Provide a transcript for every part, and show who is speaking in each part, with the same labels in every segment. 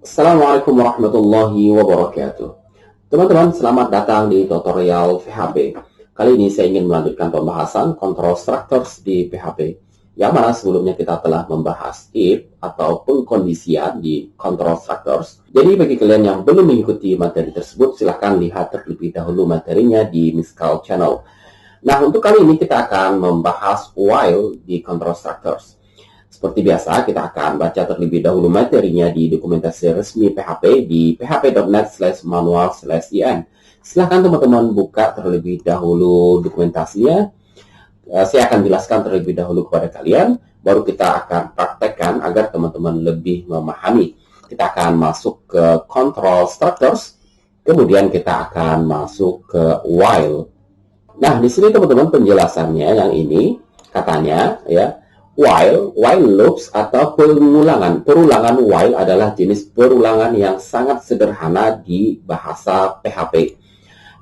Speaker 1: Assalamualaikum warahmatullahi wabarakatuh. Teman-teman, selamat datang di tutorial PHP. Kali ini saya ingin melanjutkan pembahasan control structures di PHP, yang mana sebelumnya kita telah membahas if atau pengkondisian di control structures. Jadi bagi kalian yang belum mengikuti materi tersebut, silahkan lihat terlebih dahulu materinya di Miskal Channel. Nah, untuk kali ini kita akan membahas while di control structures. Seperti biasa, kita akan baca terlebih dahulu materinya di dokumentasi resmi PHP di php.net/manual/in. Silahkan teman-teman buka terlebih dahulu dokumentasinya. Saya akan jelaskan terlebih dahulu kepada kalian, baru kita akan praktekkan agar teman-teman lebih memahami. Kita akan masuk ke control structures, kemudian kita akan masuk ke while. Nah, di sini teman-teman penjelasannya yang ini katanya ya, while loops atau perulangan while adalah jenis perulangan yang sangat sederhana di bahasa PHP,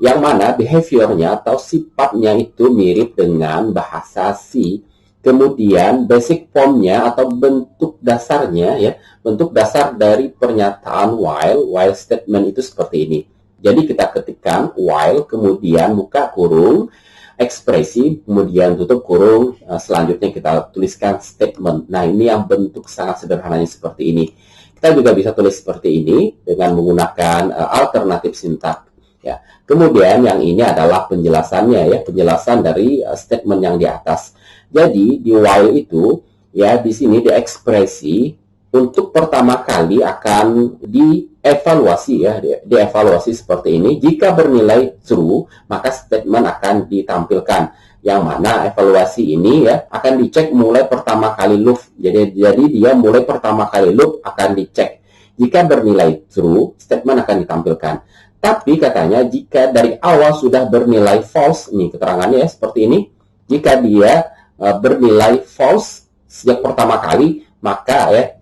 Speaker 1: yang mana behaviornya atau sifatnya itu mirip dengan bahasa C. Kemudian basic formnya atau bentuk dasarnya ya, bentuk dasar dari pernyataan while statement itu seperti ini. Jadi kita ketikkan while, kemudian buka kurung, ekspresi, kemudian tutup kurung, selanjutnya kita tuliskan statement. Nah, ini yang bentuk sangat sederhananya seperti ini. Kita juga bisa tulis seperti ini dengan menggunakan alternatif sintak. Ya. Kemudian yang ini adalah penjelasannya ya, penjelasan dari statement yang di atas. Jadi di while itu ya, di sini di ekspresi untuk pertama kali akan dievaluasi ya, dievaluasi seperti ini. Jika bernilai true, maka statement akan ditampilkan. Yang mana evaluasi ini ya akan dicek mulai pertama kali loop. Jadi dia mulai pertama kali loop akan dicek. Jika bernilai true, statement akan ditampilkan. Tapi katanya jika dari awal sudah bernilai false, ini keterangannya ya seperti ini. Jika dia bernilai false sejak pertama kali, maka ya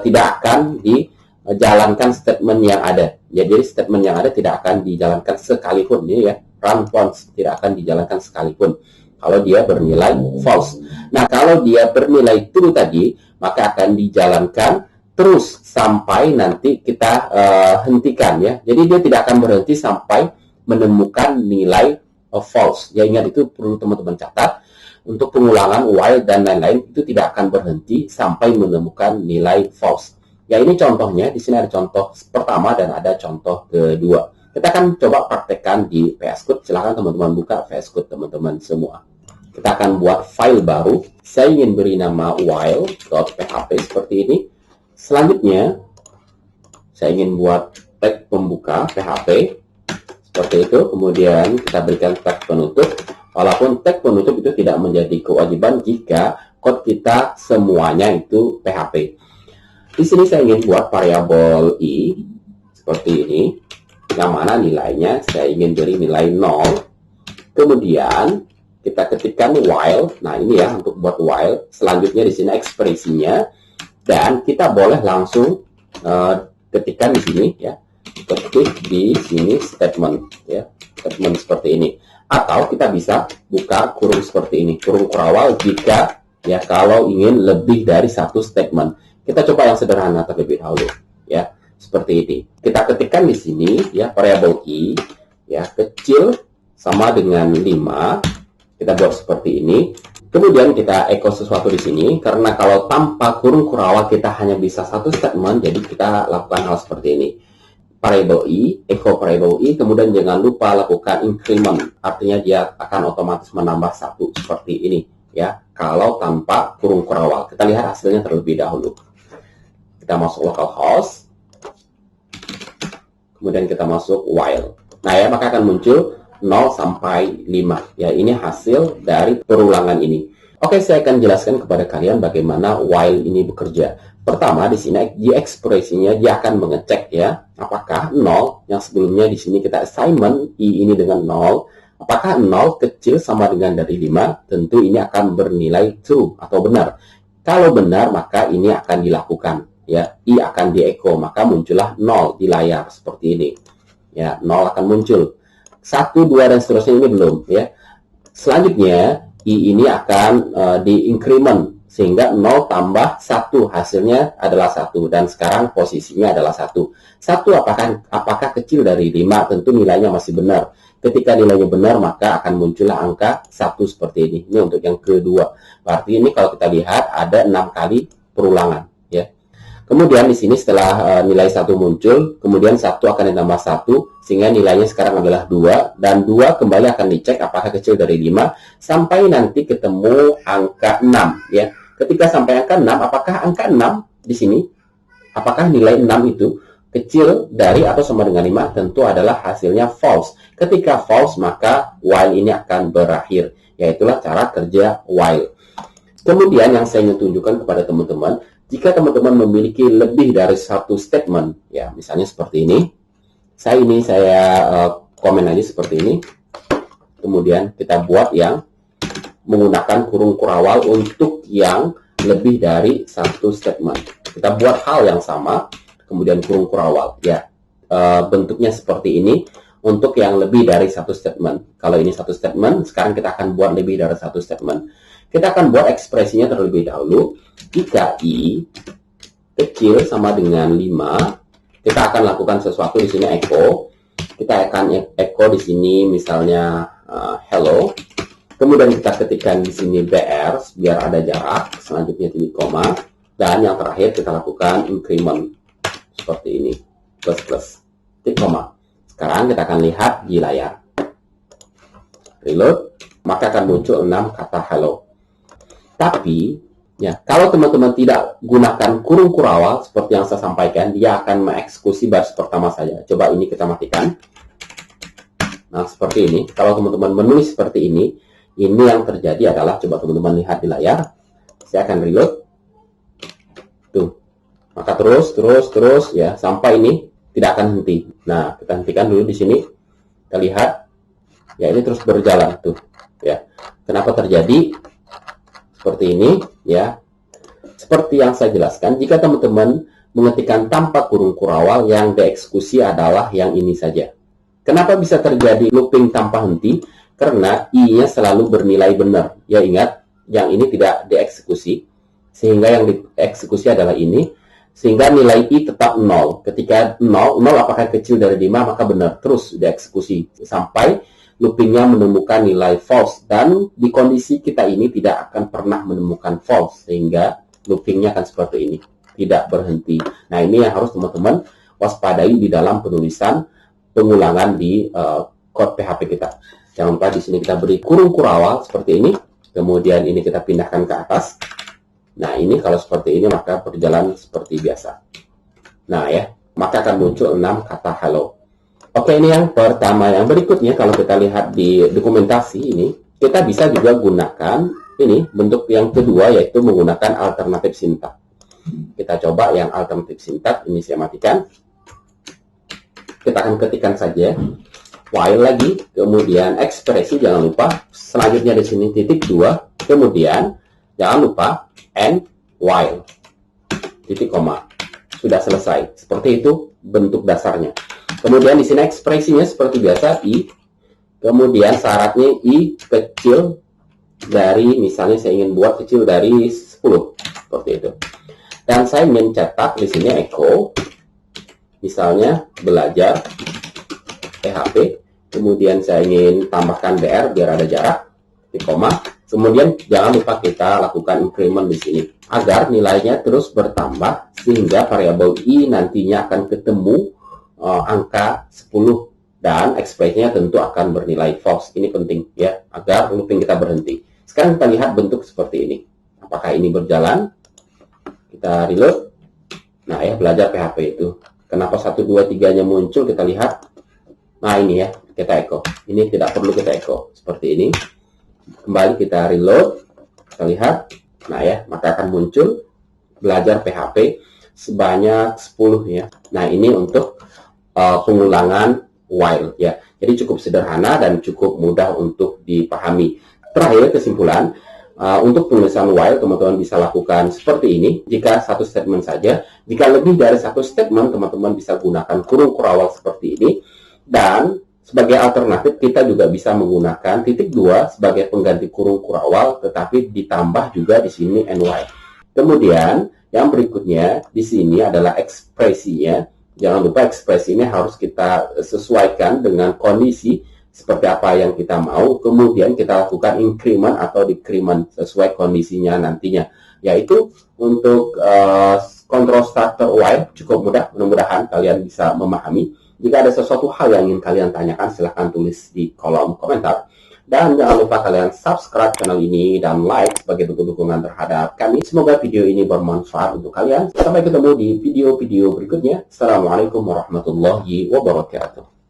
Speaker 1: tidak akan dijalankan statement yang ada. Jadi statement yang ada tidak akan dijalankan sekalipun ya, run once, tidak akan dijalankan sekalipun kalau dia bernilai false. Nah, kalau dia bernilai true tadi, maka akan dijalankan terus sampai nanti kita hentikan ya. Jadi dia tidak akan berhenti sampai menemukan nilai false. Ya, ingat itu perlu teman-teman catat. Untuk pengulangan while dan lain-lain itu tidak akan berhenti sampai menemukan nilai false. Ya, ini contohnya. Di sini ada contoh pertama dan ada contoh kedua. Kita akan coba praktekkan di VS Code. Silahkan teman-teman buka VS Code teman-teman semua. Kita akan buat file baru. Saya ingin beri nama while.php seperti ini. Selanjutnya saya ingin buat tag pembuka PHP seperti itu. Kemudian kita berikan tag penutup. Walaupun tag penutup itu tidak menjadi kewajiban jika code kita semuanya itu PHP. Di sini saya ingin buat variabel i seperti ini, yang mana nilainya saya ingin beri nilai 0. Kemudian kita ketikkan while. Nah, ini ya untuk buat while. Selanjutnya di sini ekspresinya, dan kita boleh langsung ketikkan di sini ya. Ketik di sini statement ya, statement seperti ini. Atau kita bisa buka kurung seperti ini, kurung kurawal jika ya kalau ingin lebih dari satu statement. Kita coba yang sederhana terlebih dahulu ya, seperti ini. Kita ketikkan di sini ya variabel i ya, kecil sama dengan 5. Kita buat seperti ini. Kemudian kita echo sesuatu di sini, karena kalau tanpa kurung kurawal kita hanya bisa satu statement, jadi kita lakukan hal seperti ini. Variable i, echo variable i, kemudian jangan lupa lakukan increment, artinya dia akan otomatis menambah 1 seperti ini ya, kalau tanpa kurung kurawal. Kita lihat hasilnya terlebih dahulu. Kita masuk localhost, kemudian kita masuk while. Nah ya, maka akan muncul 0 sampai 5 ya, ini hasil dari perulangan ini. Oke, saya akan jelaskan kepada kalian bagaimana while ini bekerja. Pertama, di sini di ekspresinya dia akan mengecek ya, apakah 0 yang sebelumnya di sini kita assignment i ini dengan 0, apakah 0 kecil sama dengan dari 5? Tentu ini akan bernilai true atau benar. Kalau benar, maka ini akan dilakukan ya, i akan di-echo, maka muncullah 0 di layar seperti ini. Ya, 0 akan muncul. 1, 2 dan seterusnya ini belum ya. Selanjutnya i ini akan di-increment Sehingga 0 tambah 1 hasilnya adalah 1. Dan sekarang posisinya adalah 1. 1 apakah kecil dari 5? Tentu nilainya masih benar. Ketika nilainya benar, maka akan muncullah angka 1 seperti ini. Ini untuk yang kedua. Berarti ini kalau kita lihat ada 6 kali perulangan. Ya. Kemudian di sini setelah nilai 1 muncul, kemudian 1 akan ditambah 1, sehingga nilainya sekarang adalah 2. Dan 2 kembali akan dicek apakah kecil dari 5, sampai nanti ketemu angka 6. Ya. Ketika sampai angka 6, apakah angka 6 di sini, apakah nilai 6 itu kecil dari atau sama dengan 5? Tentu adalah hasilnya false. Ketika false, maka while ini akan berakhir. Yaitulah cara kerja while. Kemudian yang saya ingin tunjukkan kepada teman-teman, jika teman-teman memiliki lebih dari satu statement, ya misalnya seperti ini, saya komen aja seperti ini. Kemudian kita buat yang menggunakan kurung kurawal untuk yang lebih dari satu statement. Kita buat hal yang sama, kemudian kurung kurawal. Ya, bentuknya seperti ini untuk yang lebih dari satu statement. Kalau ini satu statement, sekarang kita akan buat lebih dari satu statement. Kita akan buat ekspresinya terlebih dahulu. Jika I kecil sama dengan 5, kita akan lakukan sesuatu di sini echo. Kita akan echo di sini misalnya hello. Kemudian kita ketikkan di sini BR biar ada jarak, selanjutnya titik koma, dan yang terakhir kita lakukan increment seperti ini, plus titik koma. Sekarang kita akan lihat di layar. Reload, maka akan muncul 6 kata hello. Tapi ya, kalau teman-teman tidak gunakan kurung kurawal seperti yang saya sampaikan, dia akan mengeksekusi baris pertama saja. Coba ini kita matikan. Nah, seperti ini. Kalau teman-teman menulis seperti ini yang terjadi adalah, coba teman-teman lihat di layar. Saya akan reload. Tuh. Maka terus ya, sampai ini tidak akan henti. Nah, kita hentikan dulu di sini. Kita lihat. Ya, ini terus berjalan tuh. Ya. Kenapa terjadi seperti ini? Ya. Seperti yang saya jelaskan, jika teman-teman mengetikkan tanpa kurung kurawal, yang dieksekusi adalah yang ini saja. Kenapa bisa terjadi looping tanpa henti? Karena I-nya selalu bernilai benar. Ya, ingat, yang ini tidak dieksekusi. Sehingga yang dieksekusi adalah ini. Sehingga nilai I tetap 0. Ketika 0 apakah kecil dari 5, maka benar. Terus dieksekusi. Sampai loopingnya menemukan nilai false. Dan di kondisi kita ini tidak akan pernah menemukan false. Sehingga loopingnya akan seperti ini. Tidak berhenti. Nah, ini yang harus teman-teman waspadai di dalam penulisan pengulangan di code PHP kita. Jangan lupa di sini kita beri kurung kurawal seperti ini. Kemudian ini kita pindahkan ke atas. Nah, ini kalau seperti ini maka berjalan seperti biasa. Nah, ya, maka akan muncul 6 kata hello. Oke, ini yang pertama. Yang berikutnya kalau kita lihat di dokumentasi ini, kita bisa juga gunakan ini bentuk yang kedua, yaitu menggunakan alternatif sintak. Kita coba yang alternatif sintak. Ini saya matikan. Kita akan ketikkan saja while lagi, kemudian ekspresi jangan lupa, selanjutnya di sini titik 2, kemudian jangan lupa and while titik koma. Sudah selesai. Seperti itu bentuk dasarnya. Kemudian di sini ekspresinya seperti biasa I, kemudian syaratnya I kecil dari, misalnya saya ingin buat kecil dari 10 seperti itu. Dan saya ingin cetak di sini echo, misalnya belajar PHP, kemudian saya ingin tambahkan BR biar ada jarak, titik koma. Kemudian jangan lupa kita lakukan increment di sini agar nilainya terus bertambah sehingga variabel I nantinya akan ketemu angka 10 dan ekspresinya tentu akan bernilai false. Ini penting ya agar looping kita berhenti. Sekarang kita lihat bentuk seperti ini. Apakah ini berjalan? Kita reload. Nah, ya, belajar PHP itu. Kenapa 1 2 3-nya muncul? Kita lihat. Nah, ini ya, kita echo. Ini tidak perlu kita echo. Seperti ini. Kembali kita reload. Kita lihat. Nah, ya, maka akan muncul belajar PHP sebanyak 10 ya. Nah, ini untuk pengulangan while ya. Jadi cukup sederhana dan cukup mudah untuk dipahami. Terakhir, kesimpulan. Untuk penulisan while, teman-teman bisa lakukan seperti ini. Jika satu statement saja, jika lebih dari satu statement, teman-teman bisa gunakan kurung kurawal seperti ini. Dan Sebagai alternatif, kita juga bisa menggunakan titik 2 sebagai pengganti kurung kurawal, tetapi ditambah juga di sini ny. Kemudian, yang berikutnya di sini adalah ekspresinya. Jangan lupa ekspresi ini harus kita sesuaikan dengan kondisi seperti apa yang kita mau. Kemudian kita lakukan increment atau decrement sesuai kondisinya nantinya. Yaitu untuk control structure while cukup mudah. Mudah-mudahan kalian bisa memahami. Jika ada sesuatu hal yang ingin kalian tanyakan, silahkan tulis di kolom komentar. Dan jangan lupa kalian subscribe channel ini dan like sebagai bentuk dukungan terhadap kami. Semoga video ini bermanfaat untuk kalian. Sampai ketemu di video-video berikutnya. Assalamualaikum warahmatullahi wabarakatuh.